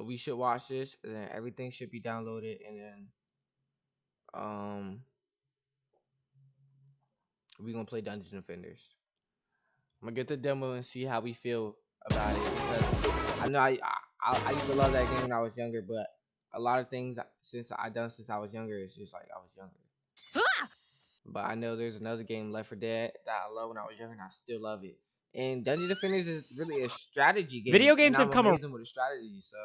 we should watch this, and then everything should be downloaded, and then we gonna play Dungeons and Defenders. I'm gonna get the demo and see how we feel about it, because I know I used to love that game when I was younger, but a lot of things since I was younger, it's just like I was younger. But I know there's another game, Left 4 Dead, that I love when I was younger, and I still love it. And Dungeons Defenders is really a strategy game. Video games have come amazing with a strategy, so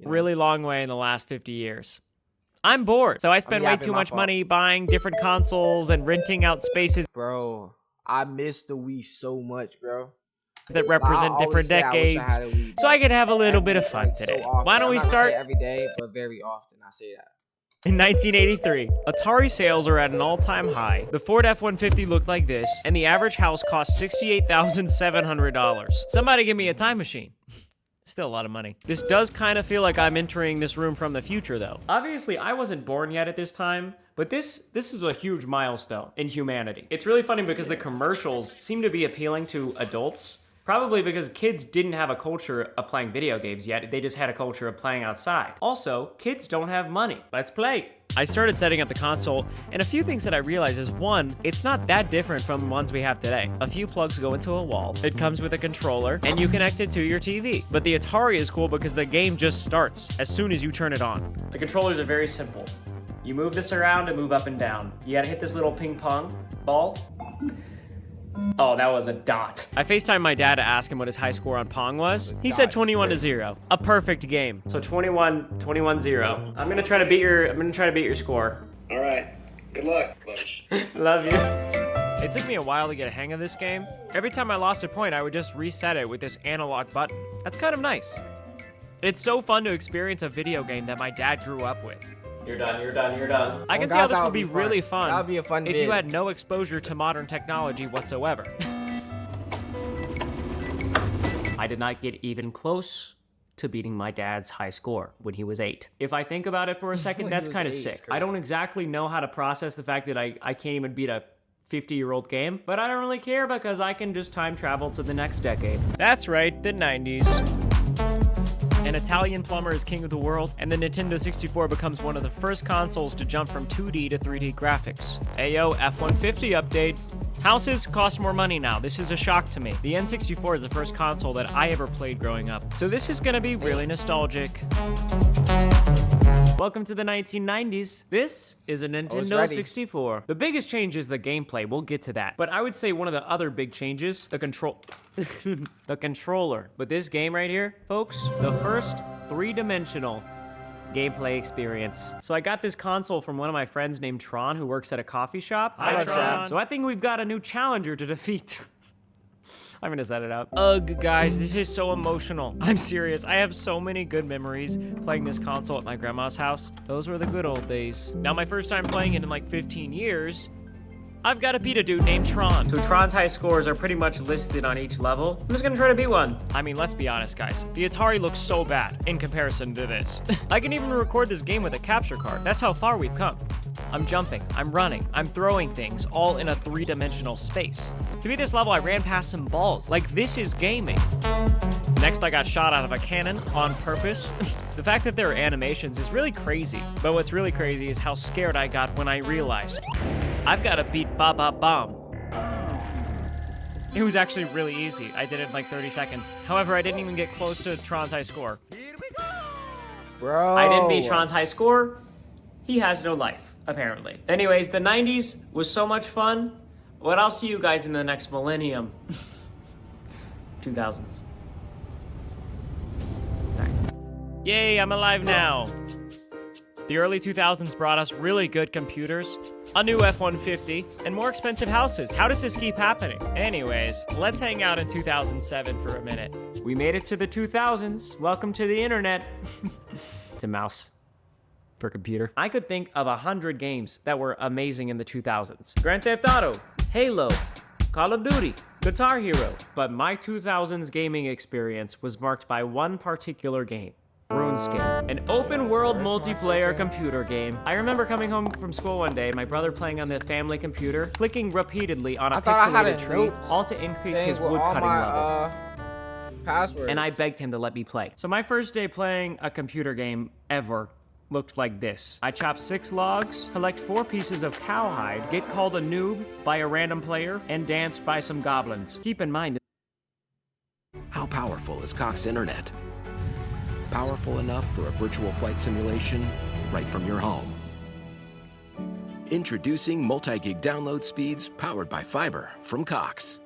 really long way in the last 50 years. I'm bored, so I spend way too much money buying different consoles and renting out spaces. Bro, I miss the Wii so much, bro. That represent different decades, so I could have a little bit of fun today. Why don't we start every day, but very often I say that. In 1983, Atari sales are at an all-time high. The Ford F-150 looked like this, and the average house cost $68,700. Somebody give me a time machine. Still a lot of money. This does kind of feel like I'm entering this room from the future, though. Obviously, I wasn't born yet at this time, but this is a huge milestone in humanity. It's really funny because the commercials seem to be appealing to adults. Probably because kids didn't have a culture of playing video games yet, they just had a culture of playing outside. Also, kids don't have money. Let's play. I started setting up the console, and a few things that I realized is, one, it's not that different from the ones we have today. A few plugs go into a wall, it comes with a controller, and you connect it to your TV. But the Atari is cool because the game just starts as soon as you turn it on. The controllers are very simple. You move this around and move up and down. You gotta hit this little ping pong ball. Oh, that was a dot. I FaceTimed my dad to ask him what his high score on Pong was. He said 21-0. A perfect game. So 21-0. I'm gonna try to beat your score. All right. Good luck. Love you. It took me a while to get a hang of this game. Every time I lost a point, I would just reset it with this analog button. That's kind of nice. It's so fun to experience a video game that my dad grew up with. You're done. I can see how this would be really fun. That would be a fun if you had no exposure to modern technology whatsoever. I did not get even close to beating my dad's high score when he was 8. If I think about it for a second, that's kind of sick. I don't exactly know how to process the fact that I can't even beat a 50-year-old game, but I don't really care because I can just time travel to the next decade. That's right, the 90s. An Italian plumber is king of the world, and the Nintendo 64 becomes one of the first consoles to jump from 2D to 3D graphics. Ayo, F-150 update. Houses cost more money now. This is a shock to me. The N64 is the first console that I ever played growing up, so this is gonna be really nostalgic. Welcome to the 1990s. This is a Nintendo 64. The biggest change is the gameplay. We'll get to that. But I would say one of the other big changes, the controller. But this game right here, folks, the first three-dimensional gameplay experience. So I got this console from one of my friends named Trahan, who works at a coffee shop. Hi, Trahan. So I think we've got a new challenger to defeat. I'm gonna set it up. Ugh, guys, this is so emotional. I'm serious. I have so many good memories playing this console at my grandma's house. Those were the good old days. Now, my first time playing it in like 15 years, I've got to beat a dude named Trahan. So Trahan's high scores are pretty much listed on each level. I'm just gonna try to beat one. I mean, let's be honest, guys. The Atari looks so bad in comparison to this. I can even record this game with a capture card. That's how far we've come. I'm jumping, I'm running, I'm throwing things, all in a three-dimensional space. To beat this level, I ran past some balls. Like, this is gaming. Next, I got shot out of a cannon on purpose. The fact that there are animations is really crazy. But what's really crazy is how scared I got when I realized I've got to beat Ba Ba Bomb. It was actually really easy. I did it in like 30 seconds. However, I didn't even get close to Tron's high score. Bro. I didn't beat Tron's high score. He has no life, apparently. Anyways, the 90s was so much fun. But I'll see you guys in the next millennium. 2000s. Right. Yay, I'm alive now. The early 2000s brought us really good computers, a new F-150, and more expensive houses. How does this keep happening? Anyways, let's hang out in 2007 for a minute. We made it to the 2000s. Welcome to the internet. It's a mouse per computer. I could think of 100 games that were amazing in the 2000s. Grand Theft Auto, Halo, Call of Duty, Guitar Hero. But my 2000s gaming experience was marked by one particular game. RuneScape, an open-world multiplayer computer game. I remember coming home from school one day and my brother playing on the family computer, clicking repeatedly on a pixelated tree, all to increase his woodcutting level. password. and I begged him to let me play. So my first day playing a computer game ever looked like this. I chop 6 logs, collect 4 pieces of cowhide, get called a noob by a random player, and dance by some goblins. Keep in mind, How powerful is Cox Internet? Powerful enough for a virtual flight simulation right from your home. Introducing multi-gig download speeds powered by fiber from Cox.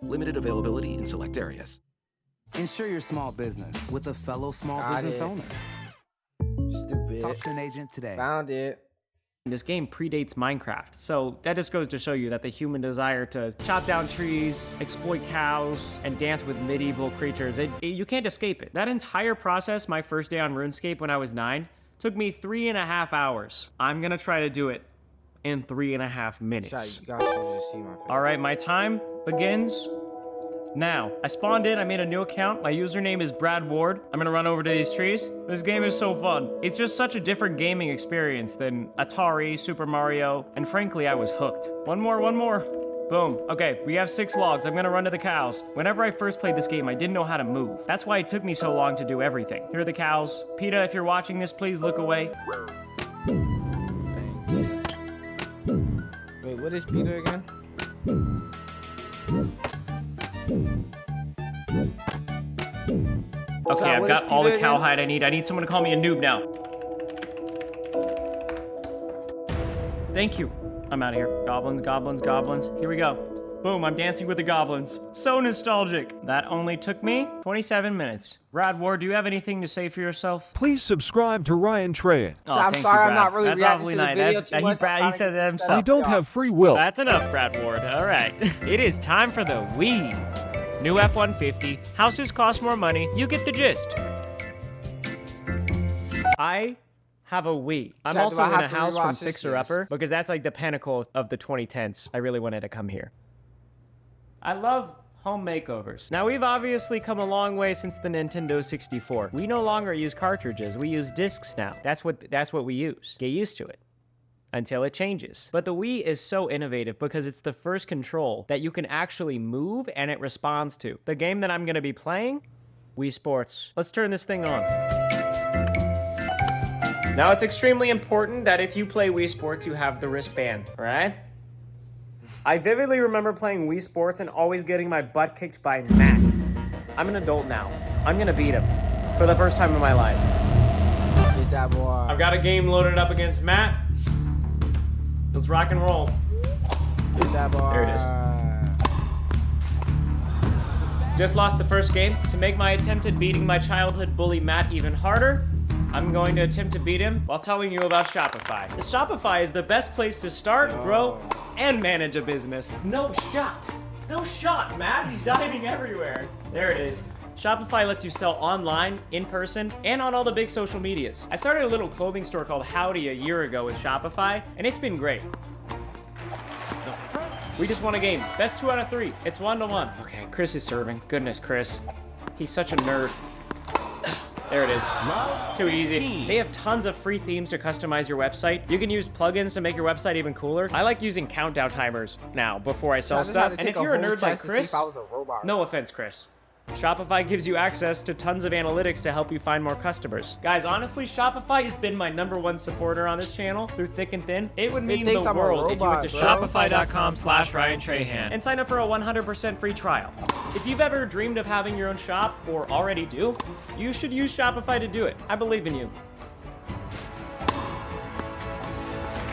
Limited availability in select areas. Ensure your small business with a fellow small Got business it. owner. Stupid. Talk to an agent today. Found it. this game predates Minecraft. So that just goes to show you that the human desire to chop down trees, exploit cows, and dance with medieval creatures, you can't escape it. That entire process, my first day on RuneScape when I was 9, took me 3.5 hours. I'm gonna try to do it in 3.5 minutes. You guys should just see my face. All right, my time begins now. I spawned in, I made a new account. My username is Brad Ward. I'm gonna run over to these trees. This game is so fun. It's just such a different gaming experience than Atari, Super Mario, and frankly, I was hooked. One more. Boom. Okay, we have 6 logs. I'm gonna run to the cows. Whenever I first played this game, I didn't know how to move. That's why it took me so long to do everything. Here are the cows. PETA, if you're watching this, please look away. Wait, what is Peter again? Okay, I've what got is all the PETA cowhide I need. I need someone to call me a noob now. Thank you. I'm out of here. Goblins. Here we go. Boom, I'm dancing with the goblins. So nostalgic. That only took me 27 minutes. Brad Ward, do you have anything to say for yourself? Please subscribe to Ryan Trahan. Oh, I'm thank sorry, you, I'm not Brad. really That's reacting awfully to the nice. video That's, too he, much. Brad, I'm he trying said to that get himself. I don't have free will. That's enough, Brad Ward. All right. It is time for the Wii. New F-150. Houses cost more money. You get the gist. I have a Wii. I'm Chad, do also I in have a to house from rewatch this? Fixer Upper because that's like the pinnacle of the 2010s. I really wanted to come here. I love home makeovers. Now, we've obviously come a long way since the Nintendo 64. We no longer use cartridges. We use discs now. That's what we use. Get used to it until it changes. But the Wii is so innovative because it's the first control that you can actually move and it responds to. The game that I'm gonna be playing, Wii Sports. Let's turn this thing on. Now, it's extremely important that if you play Wii Sports, you have the wristband, all right? I vividly remember playing Wii Sports and always getting my butt kicked by Matt. I'm an adult now. I'm gonna beat him for the first time in my life. Get that boy. I've got a game loaded up against Matt. Let's rock and roll. Get that boy. There it is. Just lost the first game. To make my attempt at beating my childhood bully Matt even harder, I'm going to attempt to beat him while telling you about Shopify. The Shopify is the best place to start, grow, and manage a business. No shot, Matt. He's diving everywhere. There it is. Shopify lets you sell online, in person, and on all the big social medias. I started a little clothing store called Howdy a year ago with Shopify, and it's been great. We just won a game. Best 2 out of 3. It's 1-1. Okay, Chris is serving. Goodness, Chris. He's such a nerd. There it is. Too easy. They have tons of free themes to customize your website. You can use plugins to make your website even cooler. I like using countdown timers now before I sell stuff. And if you're a nerd like Chris, no offense, Chris, Shopify gives you access to tons of analytics to help you find more customers. Guys, honestly, Shopify has been my #1 supporter on this channel through thick and thin. It would mean the thinks I'm a world if you went to robot, bro. shopify.com/Ryan Trahan and sign up for a 100% free trial. If you've ever dreamed of having your own shop or already do, you should use Shopify to do it. I believe in you.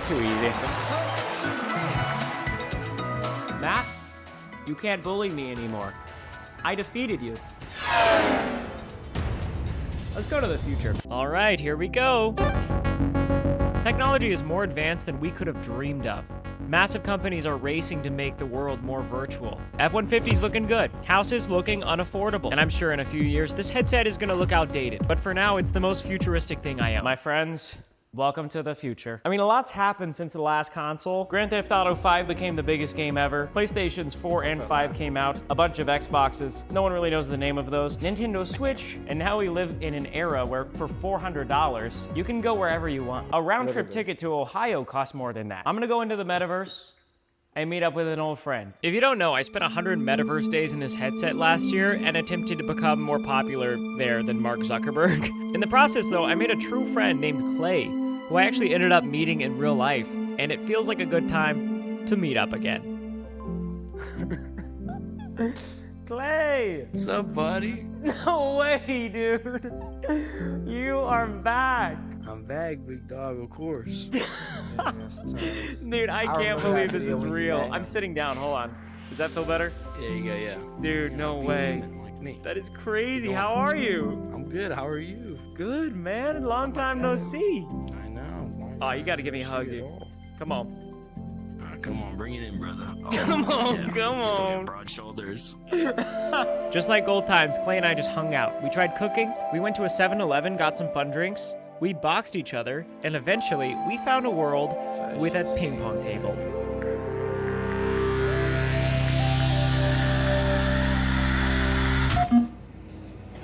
Too easy. Matt, you can't bully me anymore. I defeated you. Let's go to the future. All right, here we go. Technology is more advanced than we could have dreamed of. Massive companies are racing to make the world more virtual. F-150's looking good. Houses looking unaffordable. And I'm sure in a few years, this headset is gonna look outdated. But for now, it's the most futuristic thing I own. My friends, welcome to the future. I mean, a lot's happened since the last console. Grand Theft Auto 5 became the biggest game ever. PlayStations 4 and 5 came out. A bunch of Xboxes. No one really knows the name of those. Nintendo Switch. And now we live in an era where for $400, you can go wherever you want. A round-trip ticket to Ohio costs more than that. I'm gonna go into the metaverse and meet up with an old friend. If you don't know, I spent 100 metaverse days in this headset last year and attempted to become more popular there than Mark Zuckerberg. In the process, though, I made a true friend named Clay, who I actually ended up meeting in real life, and it feels like a good time to meet up again. Clay! What's up, buddy? No way, dude! You are back! I'm back, big dog, of course. Dude, I can't remember believe that this video is when you real. met I'm him. sitting down, hold on. Does that feel better? Yeah, you go, yeah. Dude, no Be way. human like me. That is crazy. How are you? I'm good. How are you? Good, man. Long time no see. I know. Oh, you gotta give me a hug, dude. Come on. Come on, bring it in, brother. Oh, Come on, yeah. come You still got on. broad shoulders. Just like old times, Clay and I just hung out. We tried cooking, we went to a 7-Eleven, got some fun drinks, we boxed each other, and eventually we found a world with a ping pong table.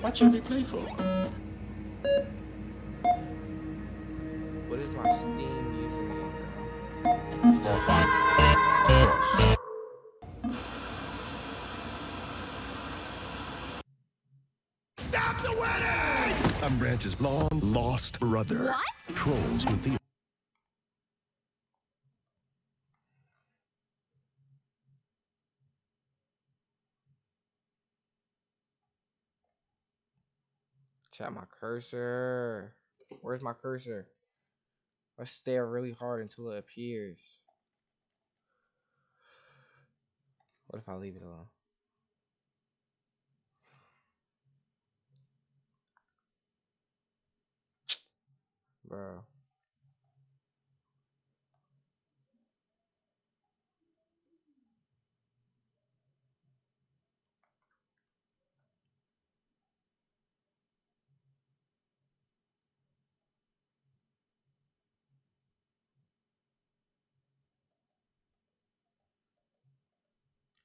What should we play for? What is my Steam username, girl? For fun. Of course. Stop the wedding! I'm Branch's long lost brother. What? Trolls with the Chat my cursor. Where's my cursor? Let's stare really hard until it appears. What if I leave it alone? Bro.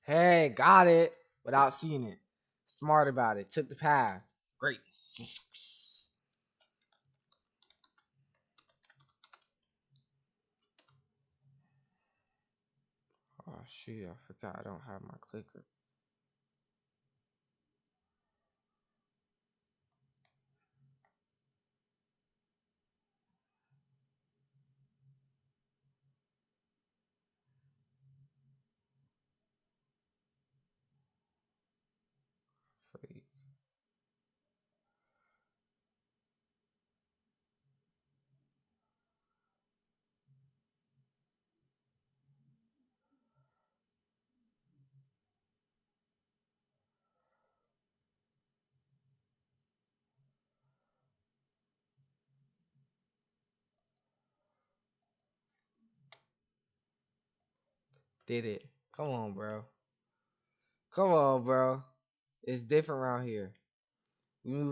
Hey, got it without seeing it. Smart about it. Took the path. Great. Oh shit, I forgot I don't have my clicker. Freak. Did it. Come on, bro. Come on, bro. It's different around here. We move